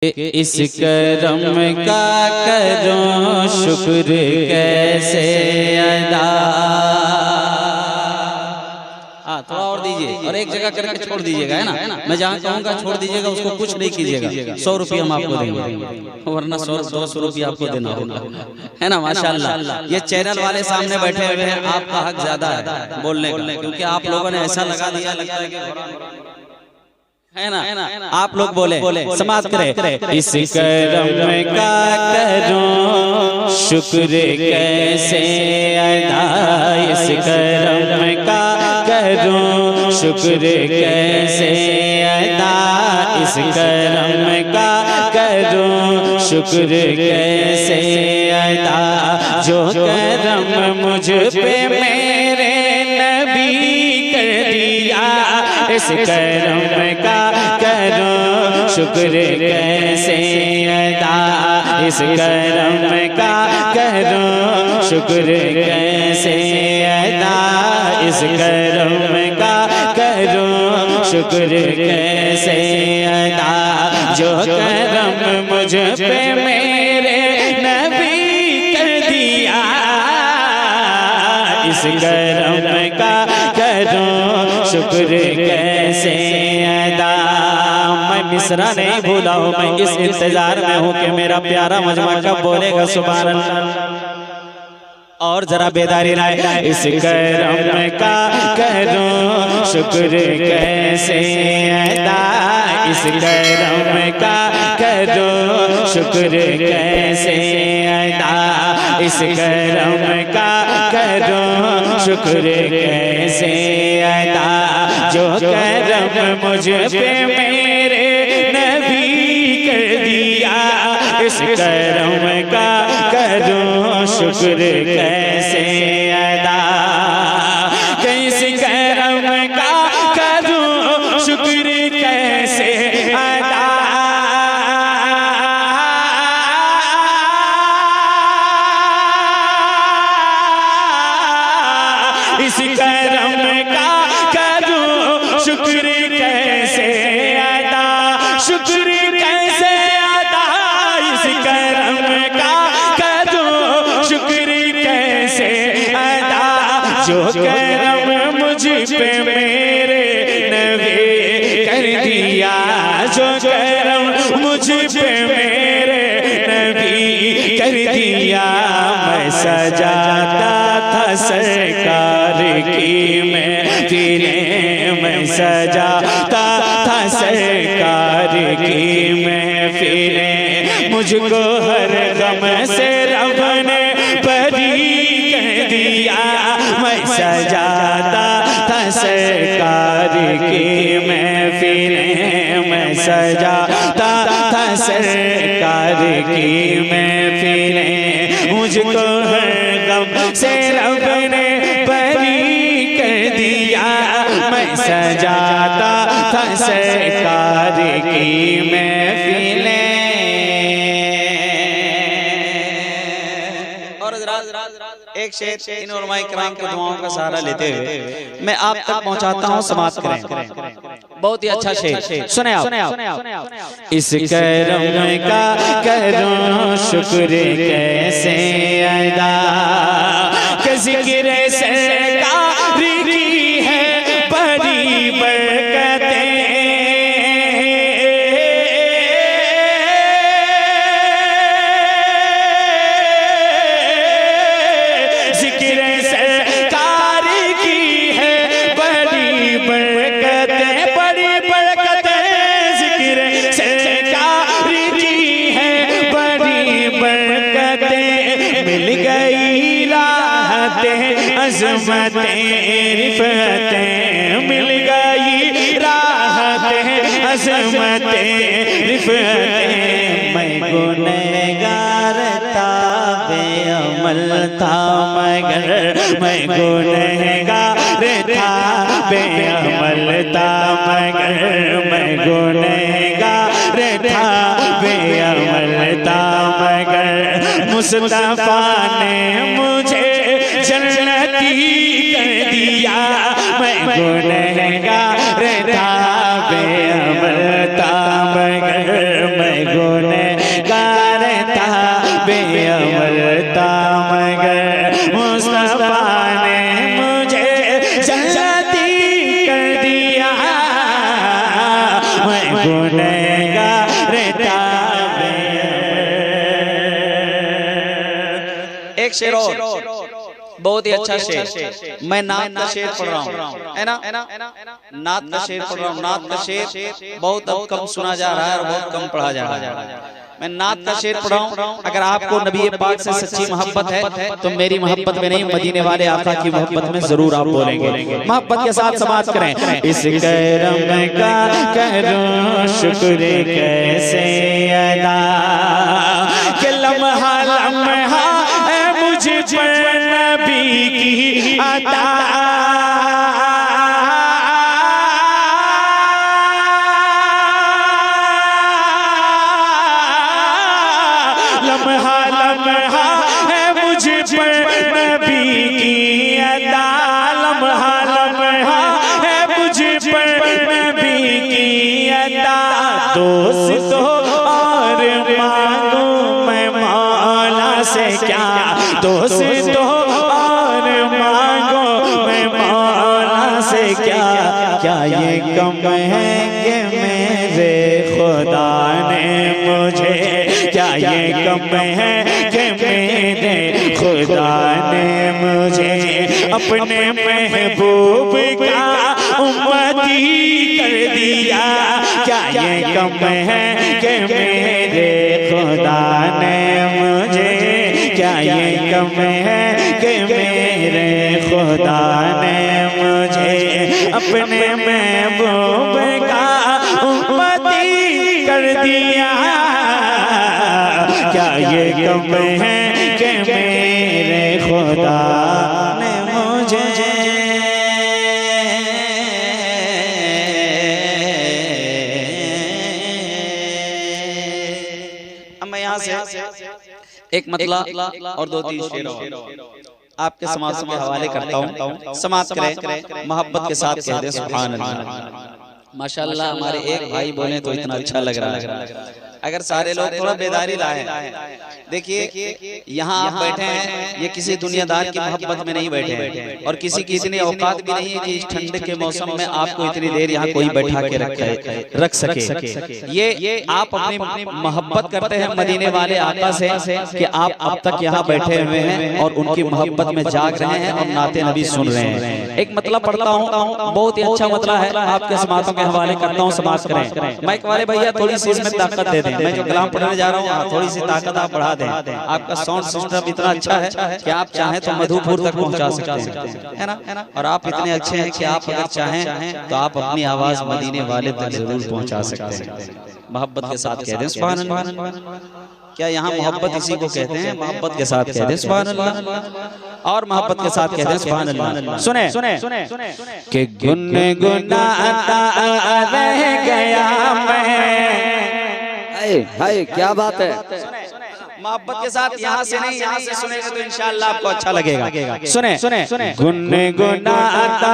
इस करम का करो शुक्र कैसे अदा। थोड़ा और दीजिए और एक जगह करके छोड़ दीजिएगा, है ना। मैं जहाँ कहूँगा छोड़ दीजिएगा, उसको कुछ नहीं कीजिएगा। 100 रुपये हम आपको देंगे, वरना 100-200 रुपये आपको देना होगा, है ना। माशाल्लाह, ये चैनल वाले सामने बैठे हुए हैं, आपका हक ज्यादा है बोलने का, क्योंकि आप लोगों ने ऐसा लगा दिया, लगता है ना। आप लोग बोले समाप्त करें। इस करम का करो शुक्र कैसे अदा, इस करम का करो शुक्र कैसे अदा, इस करम का करो शुक्र कैसे अदा। जो करम मुझ पे मेरे नबी कर दिया, इस करम का करो शुक्र कैसे अदा, इस करम का करो शुक्र कैसे अदा, इस करम का करो शुक्र कैसे अदा। जो करम मुझ पे मेरे नबी कर दिया, इस करम का करो शुक्र कैसे अदा। मैं मिसरा नहीं भूला हूँ, मैं इस इंतजार में हूँ कि मेरा प्यारा मजमा कब बोलेगा सुभान अल्लाह। और जरा बेदारी लाए। इस करम का करो शुक्र कैसे अदा, इस करम का करो शुक्र कैसे अदा, इस करम का करो शुक्र कैसे अदा। जो करम मुझ पे मेरे नबी कर दिया, इस करम का करो शुक्र कैसे अदा। इस करम का करो शुक्र कैसे अदा, इस करम का करो शुक्र कैसे अदा, शुक्र कैसे अदा, इस करम का करो शुक्र कैसे अदा। जो करम मुझ पे मेरे नबी कर दिया, जो करम मुझ पे मेरे नबी कर दिया। मैं सजाता था सरकार की महफिलें, मैं सजाता था सरकार की महफिलें। मुझको हर गम से रब ने बरी कर दिया, मैं सजाता था सरकार की महफिलें, मैं सजाता था सरकार की महफिलें। मुझको हर गम से रब ने बरी कर दिया, मैं सजाता था सरकार की महफिलें। एक शेर इन उलमाए किराम की दुआओं का सहारा लेते हुए मैं आप तक पहुंचाता हूं, समाप्त करें। बहुत ही अच्छा शेर सुने आप। इस करम का करो शुक्र कैसे अदा, जिक्र सरकार की है बड़ी बरकतें, जिक्र सरकार की है बड़ी बरकतें, बड़ी बरकतें, जिक्र सरकार की है बड़ी बरकतें। मिल गई राहतें अज़मतें रिफ़अतें, मिल गई राहतें अज़मतें रिफ़अतें। मैं गुनहगार था बेअमल था मगर, मैं गुनहगार था बेअमल था मगर, मैं गुनहगार था बेअमल था मगर। मुस्तफा ने मुझे जन्नती कर दिया, मैं गुनहगार था बेअमल था मगर, मैं एक शेर और, बहुत ही अच्छा शेर। मैं नात का शेर पढ़ रहा हूँ, है ना, नात का शेर पढ़ रहा हूँ। नात का शेर बहुत अब कम सुना जा रहा है और बहुत कम पढ़ा जा रहा है। मैं नात का शेर पढ़ रहा हूँ। अगर आपको नबी पाक से सच्ची मोहब्बत है तो मेरी मोहब्बत में नहीं, मदीने वाले आका की मोहब्बत में जरूर आप बोलेंगे। मोहब्बत के साथ समाज करें। इस करम का करो शुक्र कैसे अदा, कि लम्हा लम्हा मुझ पर नबी की अता, लम्हा लम्हा है मुझ पर नबी की अदा, लम्हा लम्हा है मुझ पर नबी की अदा। दोस्तों और मांगू मैं मौला से क्या, दोस्तों और मांगो मैं मौला से क्या, क्या ये कम है कि मेरे खुदा ने मुझे, क्या ये कम है कि मेरे खुदा ने मुझे अपने महबूब का उम्मती कर दिया, क्या ये कम है कि मेरे खुदा ने मुझे, क्या ये कम है कि मेरे खुदा ने मुझे अपने महबूब का उम्मती कर दिया, क्या ये कम है कि मेरे खुदा ने मुझे। अब मैं यहाँ से एक मतलब और दो तीन शेर आपके समाज के हवाले करता हूँ, समाज करें, मोहब्बत के साथ कह दे सुभान अल्लाह। माशाअल्लाह हमारे एक भाई बोले तो इतना अच्छा लग रहा है। अगर सारे लोग थोड़ा बेदारी लाए, देखिए यहाँ आप बैठे हैं, ये किसी दुनियादार की मोहब्बत में नहीं बैठे हैं और किसी की इतनी औकात भी नहीं है कि इस ठंड के मौसम में आपको इतनी देर यहाँ कोई बैठा के रख सके। ये आप अपनी मोहब्बत करते हैं मदीने वाले आका से कि आप अब तक यहाँ बैठे हुए हैं और उनकी मोहब्बत में जाग रहे हैं और नाते नबी सुन रहे हैं। एक मतलब पढ़ता हूँ, बहुत ही अच्छा मतलब है, आपके समाजों के हवाले करता हूँ, समाज करें। माइक वाले भैया थोड़ी सी इसमें ताकत दे दें, मैं जो कलाम पढ़ने जा रहा हूँ थोड़ी सी ताकत आप बढ़ा दें। आपका साउंड सिस्टम इतना अच्छा है कि आप चाहें तो मधुपुर तक पहुंचा सकते हैं, है ना। और आप इतने अच्छे हैं कि आप अगर चाहें तो आप अपनी आवाज मदीने वाले तक जरूर पहुंचा सकते हैं। मोहब्बत के साथ कह दें सुभान अल्लाह। क्या यहाँ मोहब्बत इसी को कहते हैं? मोहब्बत के साथ कह दें सुभान अल्लाह, और मोहब्बत के साथ कह दें सुभान अल्लाह। सुने कि गुनगुनाता रह गया मैं, हाय क्या बात है। मोहब्बत के साथ यहाँ से नहीं, यहाँ से सुनेंगे तो इंशाअल्लाह आपको अच्छा लगेगा। सुने गुनगुनाता